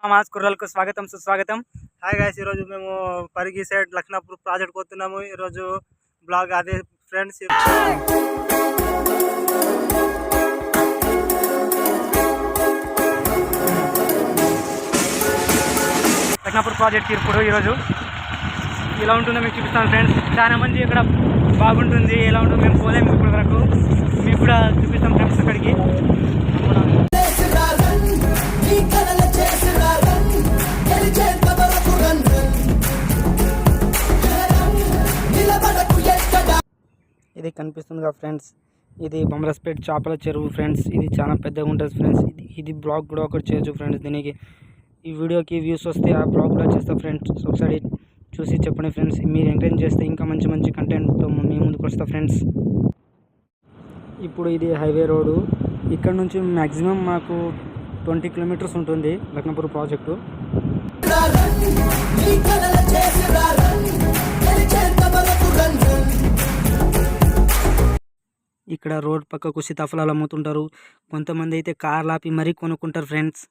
Mass కుర్రలకు స్వాగతం సుస్వాగతం. Hi guys, ఈరోజు మేము పరిగి సైడ్ లక్నాపూర్ ప్రాజెక్ట్ పోతున్నాము. ఈరోజు బ్లాగ్ అదే ఫ్రెండ్స్. లక్నాపూర్ ప్రాజెక్ట్ ఇప్పుడు ఈరోజు ఎలా ఉంటుందో మీకు చూపిస్తాను ఫ్రెండ్స్. చాలా మంది ఇక్కడ బాగుంటుంది, ఎలా ఉంటుందో మేము పోలేము ఇప్పుడు వరకు. మీకు కూడా చూపిస్తాం ఫ్రెండ్స్ అక్కడికి. ఇది కనిపిస్తుందిగా ఫ్రెండ్స్, ఇది బొమ్మరస్పేట్ చేపల చెరువు ఫ్రెండ్స్. ఇది చాలా పెద్దగా ఉంటుంది ఫ్రెండ్స్. ఇది బ్లాగ్ కూడా ఒకటి చేయొచ్చు ఫ్రెండ్స్. దీనికి ఈ వీడియోకి వ్యూస్ వస్తే ఆ బ్లాగ్ కూడా చేస్తా ఫ్రెండ్స్. ఒకసారి చూసి చెప్పండి ఫ్రెండ్స్. మీరు ఎంకరేజ్ చేస్తే ఇంకా మంచి మంచి కంటెంట్తో మీ ముందుకు వస్తా ఫ్రెండ్స్. ఇప్పుడు ఇది హైవే రోడ్డు. ఇక్కడ నుంచి మ్యాక్సిమం మాకు 20 కిలోమీటర్స్ ఉంటుంది లక్నాపూర్ ప్రాజెక్టు. ఇక్కడ రోడ్ పక్కకు సీతాఫలాలు అమ్ముతుంటారు. కొంతమంది అయితే కార్లు ఆపి మరీ కొనుక్కుంటారు ఫ్రెండ్స్.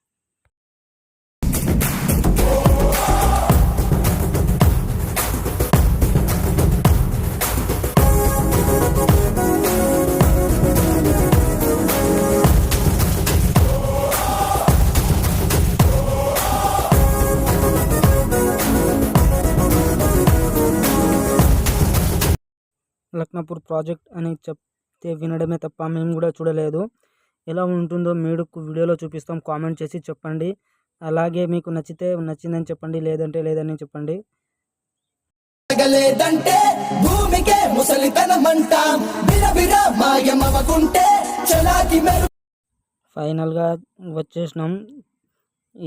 లక్నాపూర్ ప్రాజెక్ట్ అని చెప్తే వినడమే తప్ప మేము కూడా చూడలేదు. ఎలా ఉంటుందో మీరు వీడియోలో చూపిస్తాం. కామెంట్ చేసి చెప్పండి. అలాగే మీకు నచ్చితే నచ్చిందని చెప్పండి, లేదంటే లేదని చెప్పండి. ఫైనల్గా వచ్చేసినాం.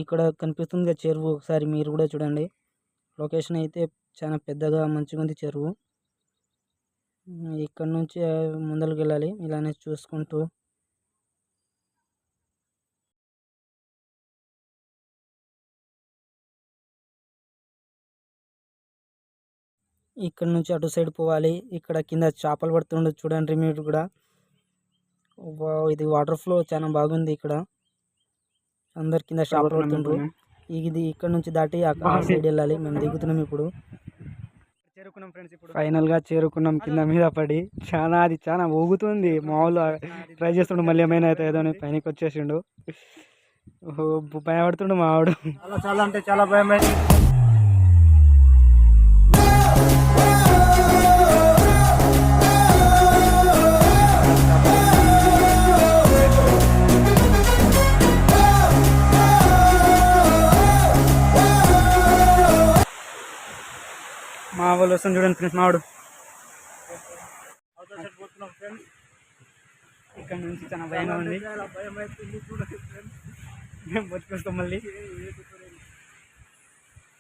ఇక్కడ కనిపిస్తుంది చెరువు, ఒకసారి మీరు కూడా చూడండి. లొకేషన్ అయితే చాలా పెద్దగా మంచిగా ఉంది చెరువు. ఇక్కడ నుంచి ముందరికి వెళ్ళాలి ఇలానే చూసుకుంటూ. ఇక్కడ నుంచి అటు సైడ్ పోవాలి. ఇక్కడ కింద చేపలు పడుతుండదు చూడండి మీరు కూడా. ఇది వాటర్ ఫ్లో చాలా బాగుంది. ఇక్కడ అందరు కింద చేపలు పడుతుండ్రు. ఇది ఇక్కడ నుంచి దాటి ఆ సైడ్ వెళ్ళాలి. మేము దిగుతున్నాం ఇప్పుడు. ఫైనల్ గా చేరుకున్నాం. కింద మీద పడి అది చాలా ఊగుతుంది. మామూలు ట్రై చేస్తుండే మళ్ళీ ఏమైనా అయితే ఏదో పైనకి వచ్చేసిండు. భయపడుతుండు మావాడు. చాలా అంటే చాలా భయం. మా వాళ్ళు వస్తుంది చూడండి ఫ్రెండ్స్. మావాడు ఇక్కడ నుంచి చాలా భయంగా ఉంది. మేము బతుకొస్తాం మళ్ళీ.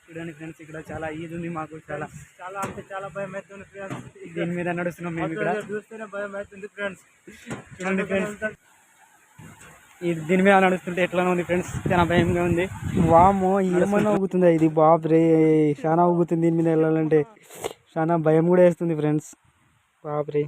చూడండి ఫ్రెండ్స్, ఇక్కడ చాలా ఈజీ ఉంది. మాకు చాలా చాలా అంటే చాలా భయం అవుతుంది ఫ్రెండ్స్. దీని మీద నడుస్తున్నాం మేము. ఇక్కడ చూస్తేనే భయం అవుతుంది ఫ్రెండ్స్. చూడండి ఫ్రెండ్స్, దీని మీద నడుస్తుంటే ఎట్లా ఉంది ఫ్రెండ్స్, చాలా భయంగా ఉంది. వామో ఏమన్నా ఊగుతుందా ఇది? బాబ్రే, చాలా ఊగుతుంది. దీని మీద వెళ్ళాలంటే చాలా భయం కూడా వేస్తుంది ఫ్రెండ్స్. బాబ్రే.